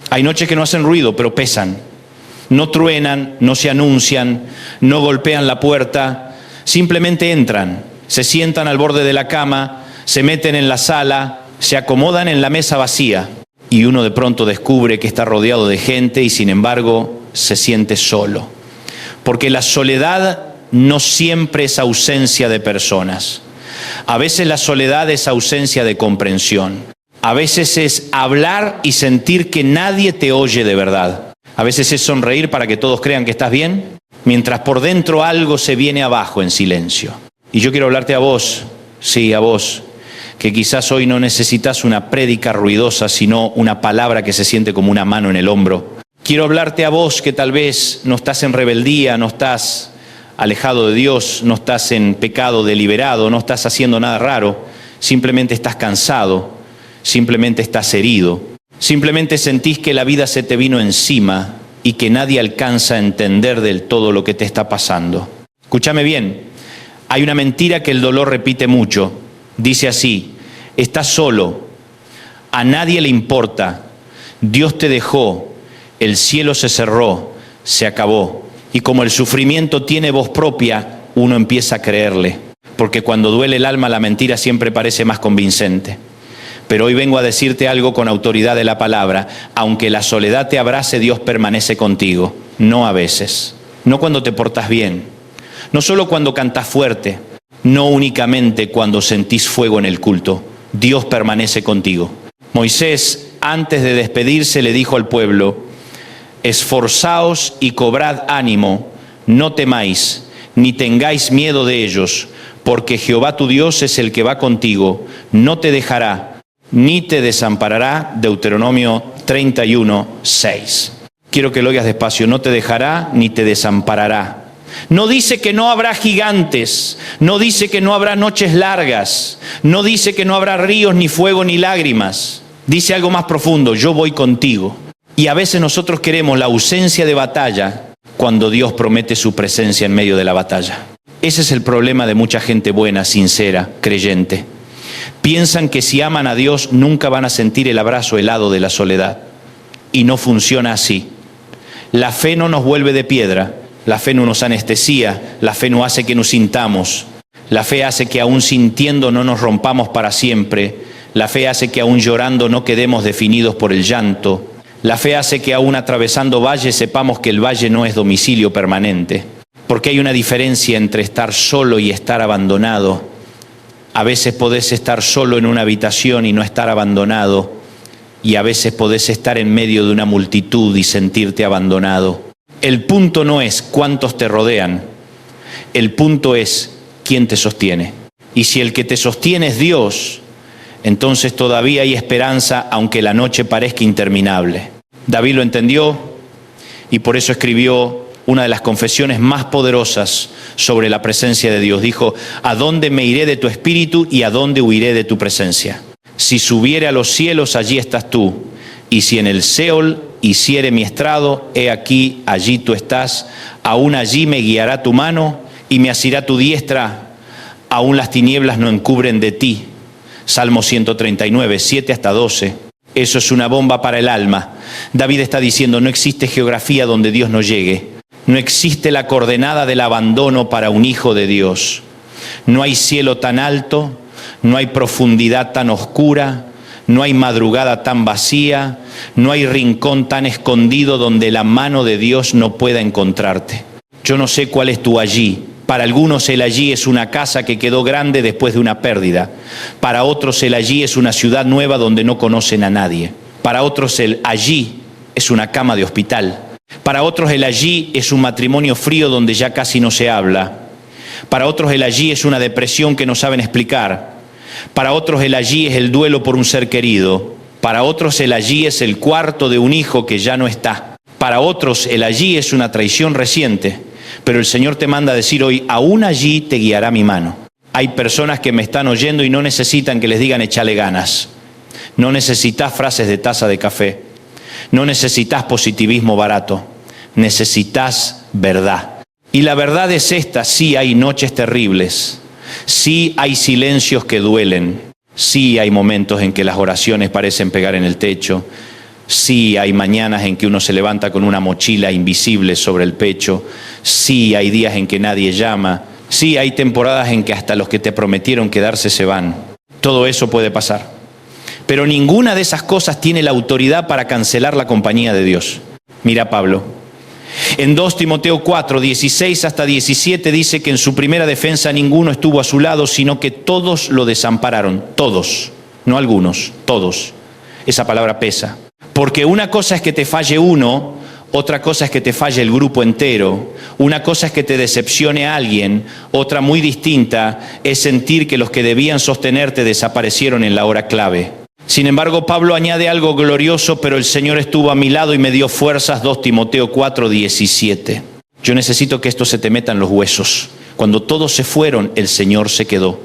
Hay noches que no hacen ruido, pero pesan. No truenan, no se anuncian, no golpean la puerta, simplemente entran, se sientan al borde de la cama, se meten en la sala, se acomodan en la mesa vacía y uno de pronto descubre que está rodeado de gente y sin embargo se siente solo. Porque la soledad no siempre es ausencia de personas. A veces la soledad es ausencia de comprensión. A veces es hablar y sentir que nadie te oye de verdad. A veces es sonreír para que todos crean que estás bien, mientras por dentro algo se viene abajo en silencio. Y yo quiero hablarte a vos, sí, a vos, que quizás hoy no necesitas una prédica ruidosa, sino una palabra que se siente como una mano en el hombro. Quiero hablarte a vos que tal vez no estás en rebeldía, no estás alejado de Dios, no estás en pecado deliberado, no estás haciendo nada raro, simplemente estás cansado, simplemente estás herido, simplemente sentís que la vida se te vino encima y que nadie alcanza a entender del todo lo que te está pasando. Escúchame bien, hay una mentira que el dolor repite mucho. Dice así: estás solo, a nadie le importa, Dios te dejó, el cielo se cerró, se acabó. Y como el sufrimiento tiene voz propia, uno empieza a creerle, porque cuando duele el alma la mentira siempre parece más convincente. Pero hoy vengo a decirte algo con autoridad de la palabra: aunque la soledad te abrace, Dios permanece contigo, no a veces, no cuando te portas bien, no solo cuando cantás fuerte, no únicamente cuando sentís fuego en el culto. Dios permanece contigo. Moisés, antes de despedirse, le dijo al pueblo: esforzaos y cobrad ánimo, no temáis, ni tengáis miedo de ellos, porque Jehová tu Dios es el que va contigo, no te dejará, ni te desamparará. Deuteronomio 31:6. Quiero que lo oigas despacio: no te dejará, ni te desamparará. No dice que no habrá gigantes, no dice que no habrá noches largas, no dice que no habrá ríos, ni fuego, ni lágrimas. Dice algo más profundo: yo voy contigo. Y a veces nosotros queremos la ausencia de batalla cuando Dios promete su presencia en medio de la batalla. Ese es el problema de mucha gente buena, sincera, creyente. Piensan que si aman a Dios nunca van a sentir el abrazo helado de la soledad. Y no funciona así. La fe no nos vuelve de piedra. La fe no nos anestesia, la fe no hace que nos sintamos, la fe hace que aún sintiendo no nos rompamos para siempre, la fe hace que aún llorando no quedemos definidos por el llanto, la fe hace que aún atravesando valles sepamos que el valle no es domicilio permanente, porque hay una diferencia entre estar solo y estar abandonado. A veces podés estar solo en una habitación y no estar abandonado, y a veces podés estar en medio de una multitud y sentirte abandonado. El punto no es cuántos te rodean, el punto es quién te sostiene. Y si el que te sostiene es Dios, entonces todavía hay esperanza, aunque la noche parezca interminable. David lo entendió y por eso escribió una de las confesiones más poderosas sobre la presencia de Dios. Dijo: ¿a dónde me iré de tu espíritu y a dónde huiré de tu presencia? Si subiere a los cielos, allí estás tú. Y si en el Seol hiciere mi estrado, he aquí, allí tú estás. Aún allí me guiará tu mano y me asirá tu diestra. Aún las tinieblas no encubren de ti. Salmo 139, 7 hasta 12. Eso es una bomba para el alma. David está diciendo: no existe geografía donde Dios no llegue. No existe la coordenada del abandono para un hijo de Dios. No hay cielo tan alto, no hay profundidad tan oscura, no hay madrugada tan vacía, no hay rincón tan escondido donde la mano de Dios no pueda encontrarte. Yo no sé cuál es tu allí. Para algunos el allí es una casa que quedó grande después de una pérdida. Para otros el allí es una ciudad nueva donde no conocen a nadie. Para otros el allí es una cama de hospital. Para otros el allí es un matrimonio frío donde ya casi no se habla. Para otros el allí es una depresión que no saben explicar. Para otros el allí es el duelo por un ser querido. Para otros el allí es el cuarto de un hijo que ya no está. Para otros el allí es una traición reciente. Pero el Señor te manda a decir hoy: aún allí te guiará mi mano. Hay personas que me están oyendo y no necesitan que les digan échale ganas. No necesitas frases de taza de café. No necesitas positivismo barato. Necesitas verdad. Y la verdad es esta: sí hay noches terribles. Sí hay silencios que duelen, sí hay momentos en que las oraciones parecen pegar en el techo, Sí, hay mañanas en que uno se levanta con una mochila invisible sobre el pecho. Sí, hay días en que nadie llama. Sí, hay temporadas en que hasta los que te prometieron quedarse se van. Todo eso puede pasar. Pero ninguna de esas cosas tiene la autoridad para cancelar la compañía de Dios. Mira Pablo. En 2 Timoteo 4, 16 hasta 17 dice que en su primera defensa ninguno estuvo a su lado, sino que todos lo desampararon. Todos, no algunos, todos. Esa palabra pesa. Porque una cosa es que te falle uno, otra cosa es que te falle el grupo entero. Una cosa es que te decepcione a alguien, otra muy distinta es sentir que los que debían sostenerte desaparecieron en la hora clave. Sin embargo, Pablo añade algo glorioso, pero el Señor estuvo a mi lado y me dio fuerzas, 2 Timoteo 4, 17. Yo necesito que esto se te meta en los huesos. Cuando todos se fueron, el Señor se quedó.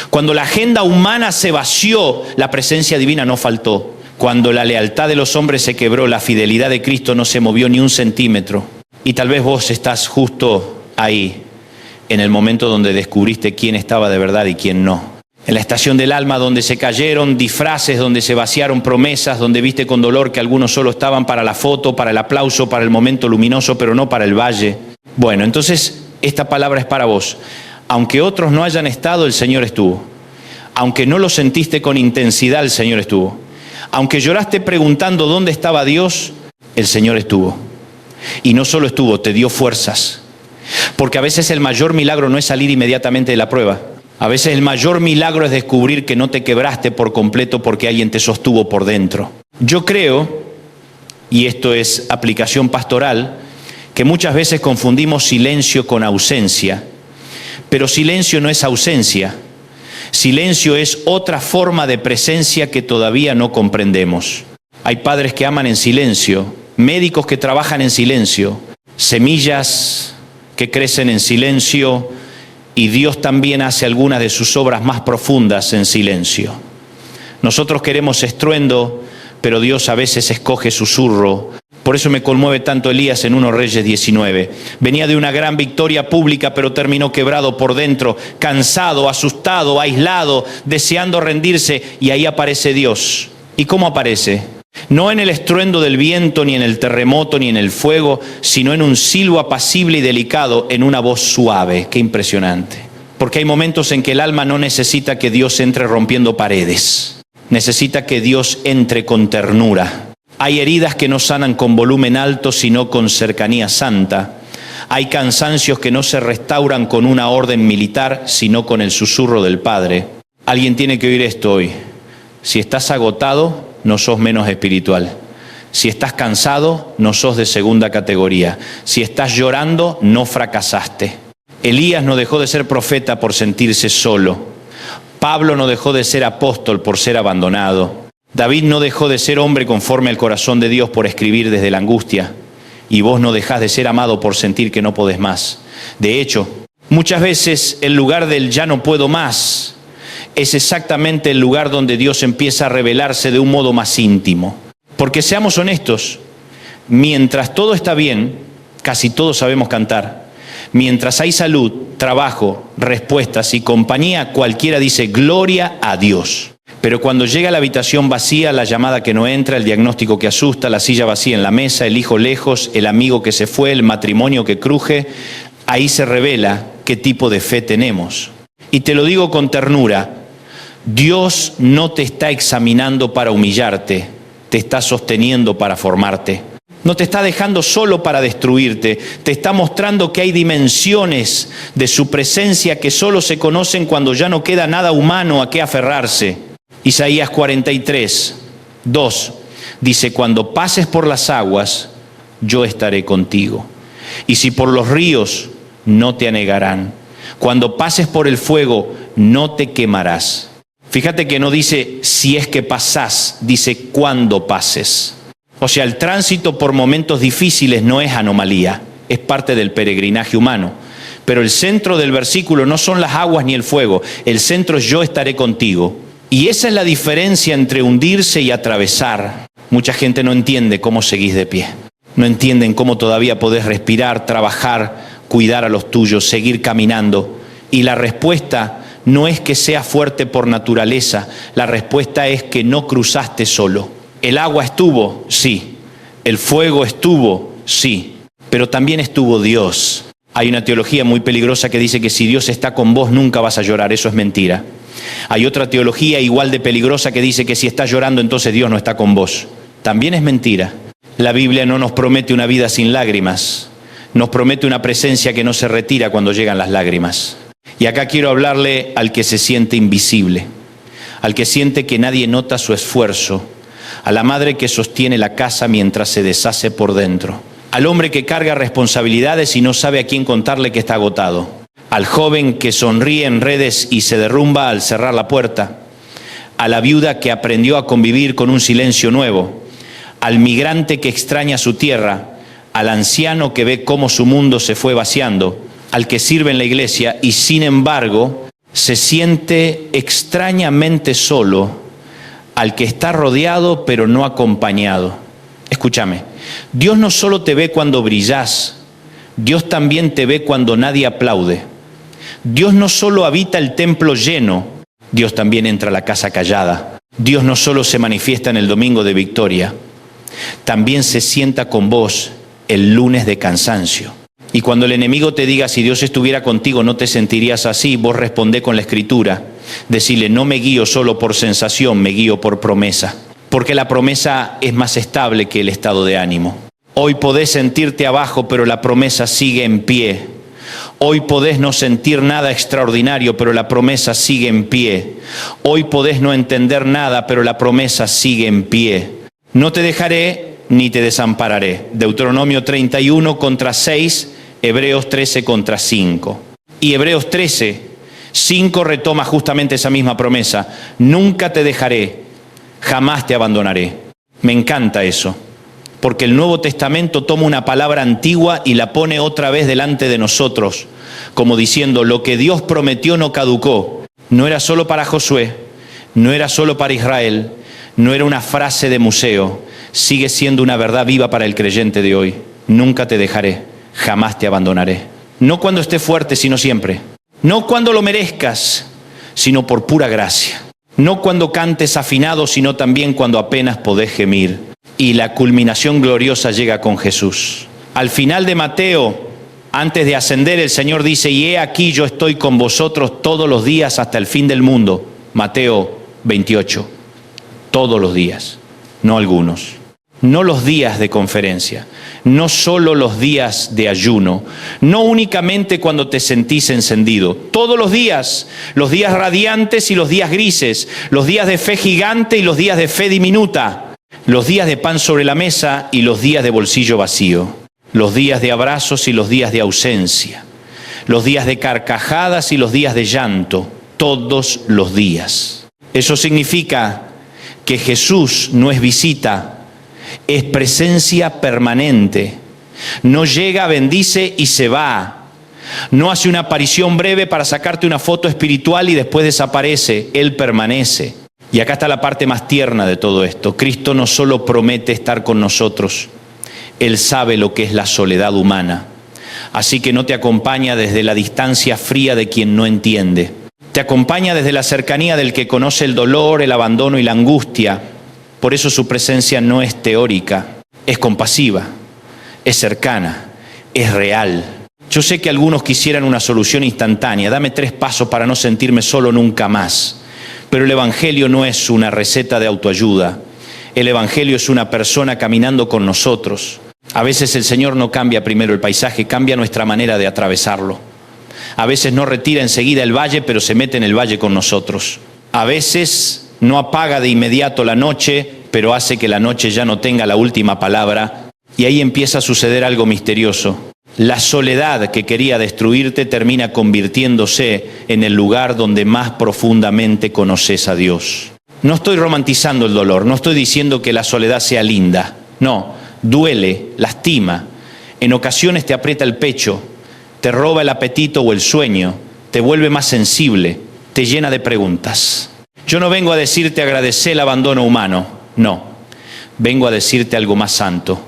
Cuando la agenda humana se vació, la presencia divina no faltó. Cuando la lealtad de los hombres se quebró, la fidelidad de Cristo no se movió ni un centímetro. Y tal vez vos estás justo ahí, en el momento donde descubriste quién estaba de verdad y quién no. En la estación del alma donde se cayeron disfraces, donde se vaciaron promesas, donde viste con dolor que algunos solo estaban para la foto, para el aplauso, para el momento luminoso, pero no para el valle. Bueno, entonces esta palabra es para vos. Aunque otros no hayan estado, el Señor estuvo. Aunque no lo sentiste con intensidad, el Señor estuvo. Aunque lloraste preguntando dónde estaba Dios, el Señor estuvo. Y no solo estuvo, te dio fuerzas. Porque a veces el mayor milagro no es salir inmediatamente de la prueba. A veces el mayor milagro es descubrir que no te quebraste por completo porque alguien te sostuvo por dentro. Yo creo, y esto es aplicación pastoral, que muchas veces confundimos silencio con ausencia. Pero silencio no es ausencia. Silencio es otra forma de presencia que todavía no comprendemos. Hay padres que aman en silencio, médicos que trabajan en silencio, semillas que crecen en silencio, y Dios también hace algunas de sus obras más profundas en silencio. Nosotros queremos estruendo, pero Dios a veces escoge susurro. Por eso me conmueve tanto Elías en 1 Reyes 19. Venía de una gran victoria pública, pero terminó quebrado por dentro, cansado, asustado, aislado, deseando rendirse, y ahí aparece Dios. ¿Y cómo aparece? No en el estruendo del viento, ni en el terremoto, ni en el fuego, sino en un silbo apacible y delicado, en una voz suave. ¡Qué impresionante! Porque hay momentos en que el alma no necesita que Dios entre rompiendo paredes. Necesita que Dios entre con ternura. Hay heridas que no sanan con volumen alto, sino con cercanía santa. Hay cansancios que no se restauran con una orden militar, sino con el susurro del Padre. Alguien tiene que oír esto hoy. Si estás agotado, no sos menos espiritual. Si estás cansado, no sos de segunda categoría. Si estás llorando, no fracasaste. Elías no dejó de ser profeta por sentirse solo. Pablo no dejó de ser apóstol por ser abandonado. David no dejó de ser hombre conforme al corazón de Dios por escribir desde la angustia. Y vos no dejás de ser amado por sentir que no podés más. De hecho, muchas veces el lugar del ya no puedo más es exactamente el lugar donde Dios empieza a revelarse de un modo más íntimo. Porque seamos honestos, mientras todo está bien, casi todos sabemos cantar. Mientras hay salud, trabajo, respuestas y compañía, cualquiera dice gloria a Dios. Pero cuando llega la habitación vacía, la llamada que no entra, el diagnóstico que asusta, la silla vacía en la mesa, el hijo lejos, el amigo que se fue, el matrimonio que cruje, ahí se revela qué tipo de fe tenemos. Y te lo digo con ternura, Dios no te está examinando para humillarte, te está sosteniendo para formarte. No te está dejando solo para destruirte, te está mostrando que hay dimensiones de su presencia que solo se conocen cuando ya no queda nada humano a qué aferrarse. Isaías 43, 2, dice, cuando pases por las aguas, yo estaré contigo. Y si por los ríos, no te anegarán. Cuando pases por el fuego, no te quemarás. Fíjate que no dice si es que pasás, dice cuando pases. O sea, el tránsito por momentos difíciles no es anomalía, es parte del peregrinaje humano. Pero el centro del versículo no son las aguas ni el fuego, el centro es yo estaré contigo. Y esa es la diferencia entre hundirse y atravesar. Mucha gente no entiende cómo seguís de pie. No entienden cómo todavía podés respirar, trabajar, cuidar a los tuyos, seguir caminando. Y la respuesta no es que seas fuerte por naturaleza, la respuesta es que no cruzaste solo. El agua estuvo, sí. El fuego estuvo, sí. Pero también estuvo Dios. Hay una teología muy peligrosa que dice que si Dios está con vos nunca vas a llorar. Eso es mentira. Hay otra teología igual de peligrosa que dice que si estás llorando entonces Dios no está con vos. También es mentira. La Biblia no nos promete una vida sin lágrimas. Nos promete una presencia que no se retira cuando llegan las lágrimas. Y acá quiero hablarle al que se siente invisible, al que siente que nadie nota su esfuerzo, a la madre que sostiene la casa mientras se deshace por dentro, al hombre que carga responsabilidades y no sabe a quién contarle que está agotado, al joven que sonríe en redes y se derrumba al cerrar la puerta, a la viuda que aprendió a convivir con un silencio nuevo, al migrante que extraña su tierra, al anciano que ve cómo su mundo se fue vaciando, al que sirve en la iglesia y sin embargo se siente extrañamente solo, al que está rodeado pero no acompañado. Escúchame, Dios no solo te ve cuando brillás, Dios también te ve cuando nadie aplaude. Dios no solo habita el templo lleno, Dios también entra a la casa callada. Dios no solo se manifiesta en el domingo de victoria, también se sienta con vos el lunes de cansancio. Y cuando el enemigo te diga, si Dios estuviera contigo no te sentirías así, vos respondé con la Escritura. Decirle, no me guío solo por sensación, me guío por promesa. Porque la promesa es más estable que el estado de ánimo. Hoy podés sentirte abajo, pero la promesa sigue en pie. Hoy podés no sentir nada extraordinario, pero la promesa sigue en pie. Hoy podés no entender nada, pero la promesa sigue en pie. No te dejaré ni te desampararé. Deuteronomio 31 contra 6, Hebreos 13 contra 5. Y Hebreos 13, 5 retoma justamente esa misma promesa. Nunca te dejaré, jamás te abandonaré. Me encanta eso, porque el Nuevo Testamento toma una palabra antigua y la pone otra vez delante de nosotros, como diciendo, lo que Dios prometió no caducó. No era solo para Josué, no era solo para Israel, no era una frase de museo, sigue siendo una verdad viva para el creyente de hoy. Nunca te dejaré, jamás te abandonaré. No cuando estés fuerte, sino siempre. No cuando lo merezcas, sino por pura gracia. No cuando cantes afinado, sino también cuando apenas podés gemir. Y la culminación gloriosa llega con Jesús. Al final de Mateo, antes de ascender, el Señor dice, y he aquí yo estoy con vosotros todos los días hasta el fin del mundo. Mateo 28. Todos los días, no algunos. No los días de conferencia, no solo los días de ayuno, no únicamente cuando te sentís encendido, todos los días radiantes y los días grises, los días de fe gigante y los días de fe diminuta, los días de pan sobre la mesa y los días de bolsillo vacío, los días de abrazos y los días de ausencia, los días de carcajadas y los días de llanto, todos los días. Eso significa que Jesús no es visita, es presencia permanente. No llega, bendice y se va. No hace una aparición breve para sacarte una foto espiritual y después desaparece. Él permanece. Y acá está la parte más tierna de todo esto. Cristo no solo promete estar con nosotros, Él sabe lo que es la soledad humana. Así que no te acompaña desde la distancia fría de quien no entiende. Te acompaña desde la cercanía del que conoce el dolor, el abandono y la angustia. Por eso su presencia no es teórica, es compasiva, es cercana, es real. Yo sé que algunos quisieran una solución instantánea. Dame 3 pasos para no sentirme solo nunca más. Pero el Evangelio no es una receta de autoayuda. El Evangelio es una persona caminando con nosotros. A veces el Señor no cambia primero el paisaje, cambia nuestra manera de atravesarlo. A veces no retira enseguida el valle, pero se mete en el valle con nosotros. A veces no apaga de inmediato la noche, pero hace que la noche ya no tenga la última palabra. Y ahí empieza a suceder algo misterioso. La soledad que quería destruirte termina convirtiéndose en el lugar donde más profundamente conoces a Dios. No estoy romantizando el dolor, no estoy diciendo que la soledad sea linda. No, duele, lastima. En ocasiones te aprieta el pecho, te roba el apetito o el sueño, te vuelve más sensible, te llena de preguntas. Yo no vengo a decirte agradecer el abandono humano, no. Vengo a decirte algo más santo.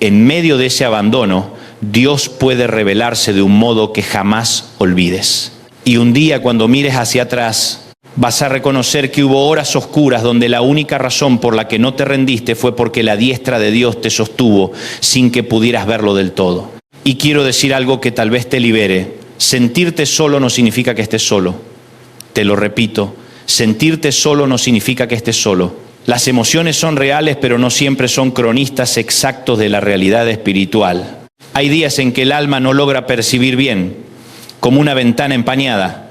En medio de ese abandono, Dios puede revelarse de un modo que jamás olvides. Y un día cuando mires hacia atrás, Vas a reconocer que hubo horas oscuras donde la única razón por la que no te rendiste fue porque la diestra de Dios te sostuvo sin que pudieras verlo del todo. Y quiero decir algo que tal vez te libere. Sentirte solo no significa que estés solo. Te lo repito, sentirte solo no significa que estés solo. Las emociones son reales, pero no siempre son cronistas exactos de la realidad espiritual. Hay días en que el alma no logra percibir bien, como una ventana empañada.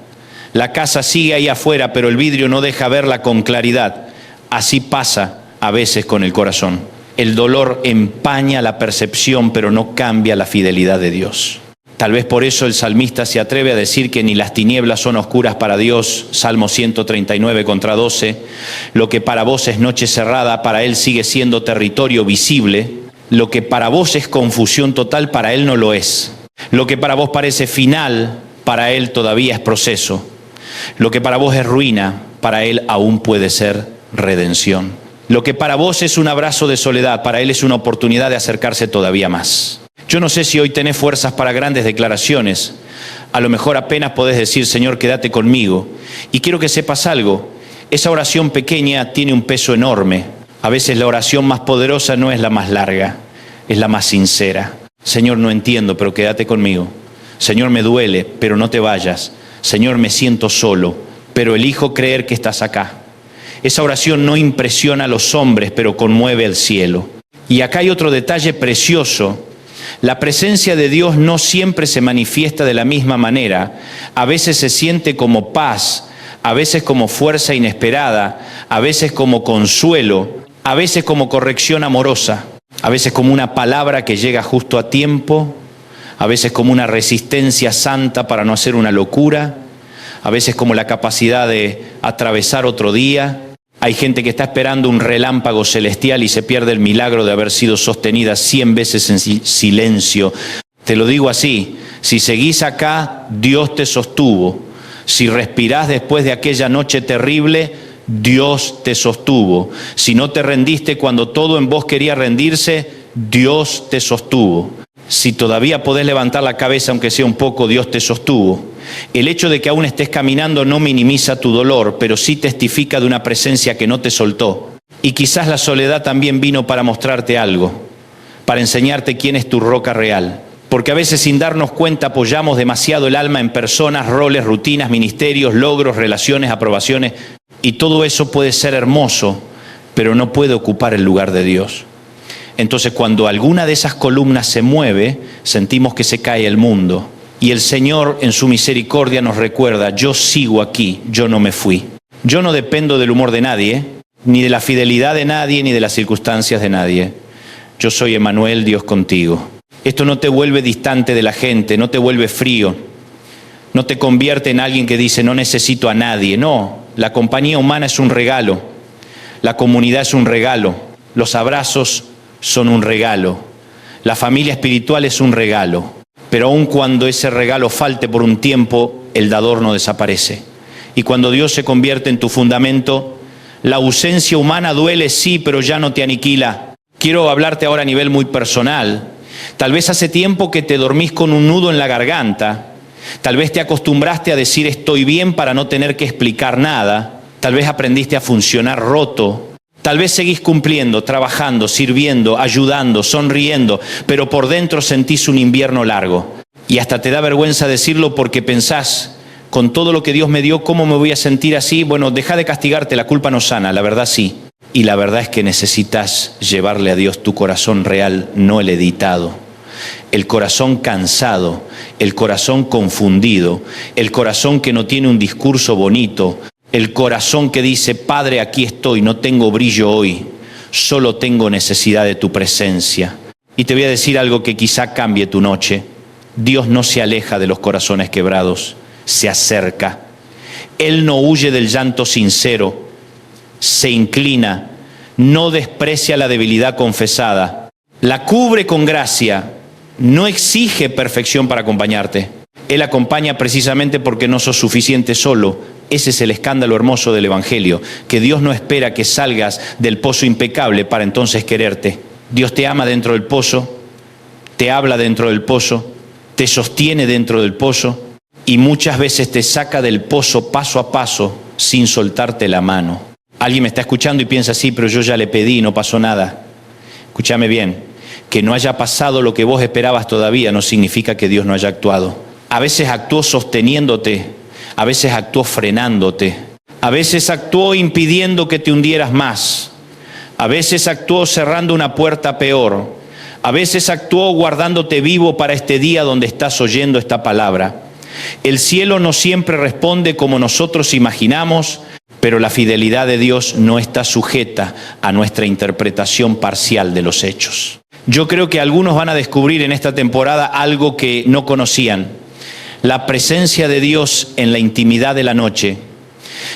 La casa sigue ahí afuera, pero el vidrio no deja verla con claridad. Así pasa a veces con el corazón. El dolor empaña la percepción, pero no cambia la fidelidad de Dios. Tal vez por eso el salmista se atreve a decir que ni las tinieblas son oscuras para Dios, Salmo 139:12. Lo que para vos es noche cerrada, para Él sigue siendo territorio visible. Lo que para vos es confusión total, para Él no lo es. Lo que para vos parece final, para Él todavía es proceso. Lo que para vos es ruina, para Él aún puede ser redención. Lo que para vos es un abrazo de soledad, para Él es una oportunidad de acercarse todavía más. Yo no sé si hoy tenés fuerzas para grandes declaraciones. A lo mejor apenas podés decir, Señor, quédate conmigo. Y quiero que sepas algo. Esa oración pequeña tiene un peso enorme. A veces la oración más poderosa no es la más larga, es la más sincera. Señor, no entiendo, pero quédate conmigo. Señor, me duele, pero no te vayas. Señor, me siento solo, pero elijo creer que estás acá. Esa oración no impresiona a los hombres, pero conmueve el cielo. Y acá hay otro detalle precioso. La presencia de Dios no siempre se manifiesta de la misma manera. A veces se siente como paz, a veces como fuerza inesperada, a veces como consuelo, a veces como corrección amorosa, a veces como una palabra que llega justo a tiempo, a veces como una resistencia santa para no hacer una locura, a veces como la capacidad de atravesar otro día. Hay gente que está esperando un relámpago celestial y se pierde el milagro de haber sido sostenida 100 veces en silencio. Te lo digo así, si seguís acá, Dios te sostuvo. Si respirás después de aquella noche terrible, Dios te sostuvo. Si no te rendiste cuando todo en vos quería rendirse, Dios te sostuvo. Si todavía podés levantar la cabeza, aunque sea un poco, Dios te sostuvo. El hecho de que aún estés caminando no minimiza tu dolor, pero sí testifica de una presencia que no te soltó. Y quizás la soledad también vino para mostrarte algo, para enseñarte quién es tu roca real. Porque a veces sin darnos cuenta apoyamos demasiado el alma en personas, roles, rutinas, ministerios, logros, relaciones, aprobaciones. Y todo eso puede ser hermoso, pero no puede ocupar el lugar de Dios. Entonces cuando alguna de esas columnas se mueve, sentimos que se cae el mundo. Y el Señor en su misericordia nos recuerda, yo sigo aquí, yo no me fui. Yo no dependo del humor de nadie, ni de la fidelidad de nadie, ni de las circunstancias de nadie. Yo soy Emmanuel, Dios contigo. Esto no te vuelve distante de la gente, no te vuelve frío, no te convierte en alguien que dice no necesito a nadie. No, la compañía humana es un regalo, la comunidad es un regalo, los abrazos son un regalo, la familia espiritual es un regalo, pero aun cuando ese regalo falte por un tiempo, el dador no desaparece. Y cuando Dios se convierte en tu fundamento, la ausencia humana duele, sí, pero ya no te aniquila. Quiero hablarte ahora a nivel muy personal. Tal vez hace tiempo que te dormís con un nudo en la garganta, tal vez te acostumbraste a decir estoy bien para no tener que explicar nada, tal vez aprendiste a funcionar roto. Tal vez seguís cumpliendo, trabajando, sirviendo, ayudando, sonriendo, pero por dentro sentís un invierno largo. Y hasta te da vergüenza decirlo porque pensás, con todo lo que Dios me dio, ¿cómo me voy a sentir así? Bueno, deja de castigarte, la culpa no sana, la verdad sí. Y la verdad es que necesitas llevarle a Dios tu corazón real, no el editado. El corazón cansado, el corazón confundido, el corazón que no tiene un discurso bonito, el corazón que dice, Padre, aquí estoy, no tengo brillo hoy, solo tengo necesidad de tu presencia. Y te voy a decir algo que quizá cambie tu noche. Dios no se aleja de los corazones quebrados, se acerca. Él no huye del llanto sincero, se inclina, no desprecia la debilidad confesada, la cubre con gracia, no exige perfección para acompañarte. Él acompaña precisamente porque no sos suficiente solo. Ese es el escándalo hermoso del Evangelio, que Dios no espera que salgas del pozo impecable para entonces quererte. Dios te ama dentro del pozo, te habla dentro del pozo, te sostiene dentro del pozo y muchas veces te saca del pozo paso a paso sin soltarte la mano. Alguien me está escuchando y piensa, sí, pero yo ya le pedí y no pasó nada. Escúchame bien, que no haya pasado lo que vos esperabas todavía no significa que Dios no haya actuado. A veces actuó sosteniéndote, a veces actuó frenándote, a veces actuó impidiendo que te hundieras más, a veces actuó cerrando una puerta peor, a veces actuó guardándote vivo para este día donde estás oyendo esta palabra. El cielo no siempre responde como nosotros imaginamos, pero la fidelidad de Dios no está sujeta a nuestra interpretación parcial de los hechos. Yo creo que algunos van a descubrir en esta temporada algo que no conocían. La presencia de Dios en la intimidad de la noche.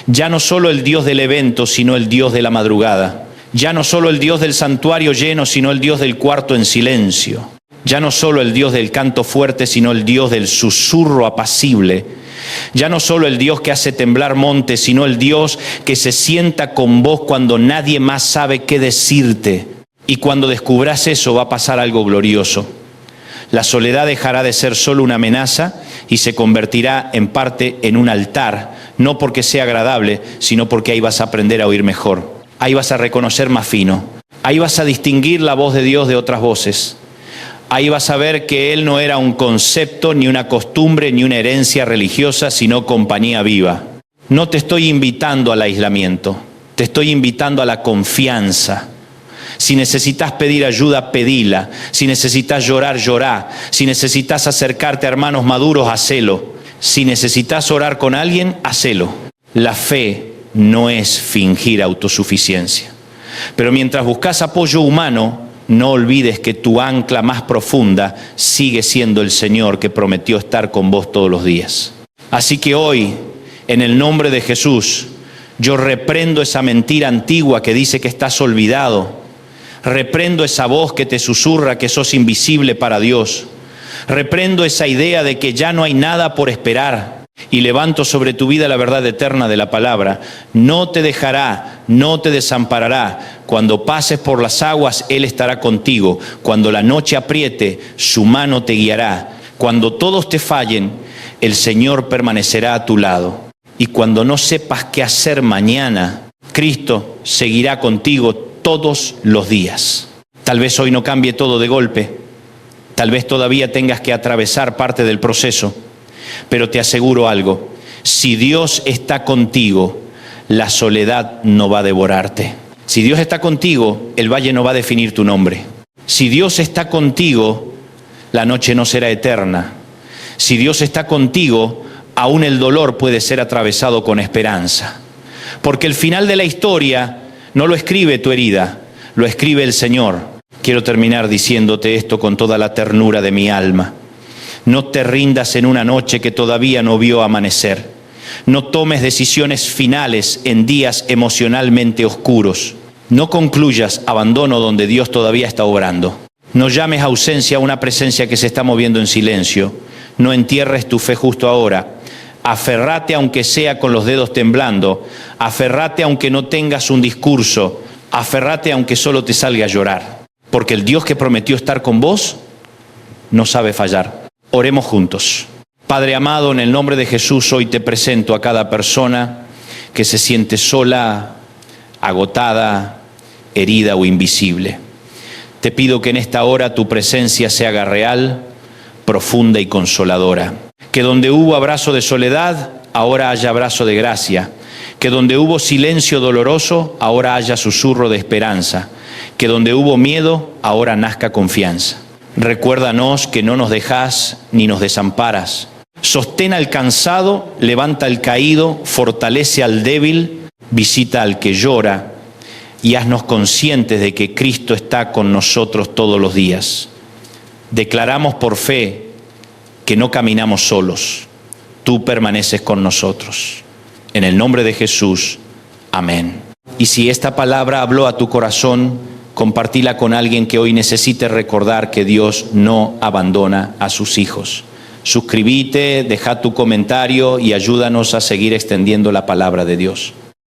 Ya no solo el Dios del evento, sino el Dios de la madrugada. Ya no solo el Dios del santuario lleno, sino el Dios del cuarto en silencio. Ya no solo el Dios del canto fuerte, sino el Dios del susurro apacible. Ya no solo el Dios que hace temblar montes, sino el Dios que se sienta con vos cuando nadie más sabe qué decirte. Y cuando descubras eso va a pasar algo glorioso. La soledad dejará de ser solo una amenaza y se convertirá en parte en un altar, no porque sea agradable, sino porque ahí vas a aprender a oír mejor. Ahí vas a reconocer más fino. Ahí vas a distinguir la voz de Dios de otras voces. Ahí vas a ver que Él no era un concepto, ni una costumbre, ni una herencia religiosa, sino compañía viva. No te estoy invitando al aislamiento, te estoy invitando a la confianza. Si necesitas pedir ayuda, pedila. Si necesitas llorar, llorá. Si necesitas acercarte a hermanos maduros, hacelo. Si necesitas orar con alguien, hacelo. La fe no es fingir autosuficiencia. Pero mientras buscas apoyo humano, no olvides que tu ancla más profunda sigue siendo el Señor que prometió estar con vos todos los días. Así que hoy, en el nombre de Jesús, yo reprendo esa mentira antigua que dice que estás olvidado. Reprendo esa voz que te susurra que sos invisible para Dios. Reprendo esa idea de que ya no hay nada por esperar. Y levanto sobre tu vida la verdad eterna de la palabra. No te dejará, no te desamparará. Cuando pases por las aguas, Él estará contigo. Cuando la noche apriete, su mano te guiará. Cuando todos te fallen, el Señor permanecerá a tu lado. Y cuando no sepas qué hacer mañana, Cristo seguirá contigo todos los días. Tal vez hoy no cambie todo de golpe. Tal vez todavía tengas que atravesar parte del proceso. Pero te aseguro algo, si Dios está contigo, la soledad no va a devorarte. Si Dios está contigo, el valle no va a definir tu nombre. Si Dios está contigo, la noche no será eterna. Si Dios está contigo, aún el dolor puede ser atravesado con esperanza. Porque el final de la historia no lo escribe tu herida, lo escribe el Señor. Quiero terminar diciéndote esto con toda la ternura de mi alma. No te rindas en una noche que todavía no vio amanecer. No tomes decisiones finales en días emocionalmente oscuros. No concluyas abandono donde Dios todavía está obrando. No llames ausencia a una presencia que se está moviendo en silencio. No entierres tu fe justo ahora. Aferrate aunque sea con los dedos temblando. Aferrate aunque no tengas un discurso. Aferrate aunque solo te salga a llorar. Porque el Dios que prometió estar con vos no sabe fallar. Oremos juntos. Padre amado, en el nombre de Jesús, hoy te presento a cada persona que se siente sola, agotada, herida o invisible. Te pido que en esta hora tu presencia se haga real, profunda y consoladora. Que donde hubo abrazo de soledad, ahora haya abrazo de gracia. Que donde hubo silencio doloroso, ahora haya susurro de esperanza. Que donde hubo miedo, ahora nazca confianza. Recuérdanos que no nos dejás ni nos desamparas. Sostén al cansado, levanta al caído, fortalece al débil, visita al que llora y haznos conscientes de que Cristo está con nosotros todos los días. Declaramos por fe que no caminamos solos. Tú permaneces con nosotros. En el nombre de Jesús, amén. Y si esta palabra habló a tu corazón, compartila con alguien que hoy necesite recordar que Dios no abandona a sus hijos. Suscríbete, deja tu comentario y ayúdanos a seguir extendiendo la palabra de Dios.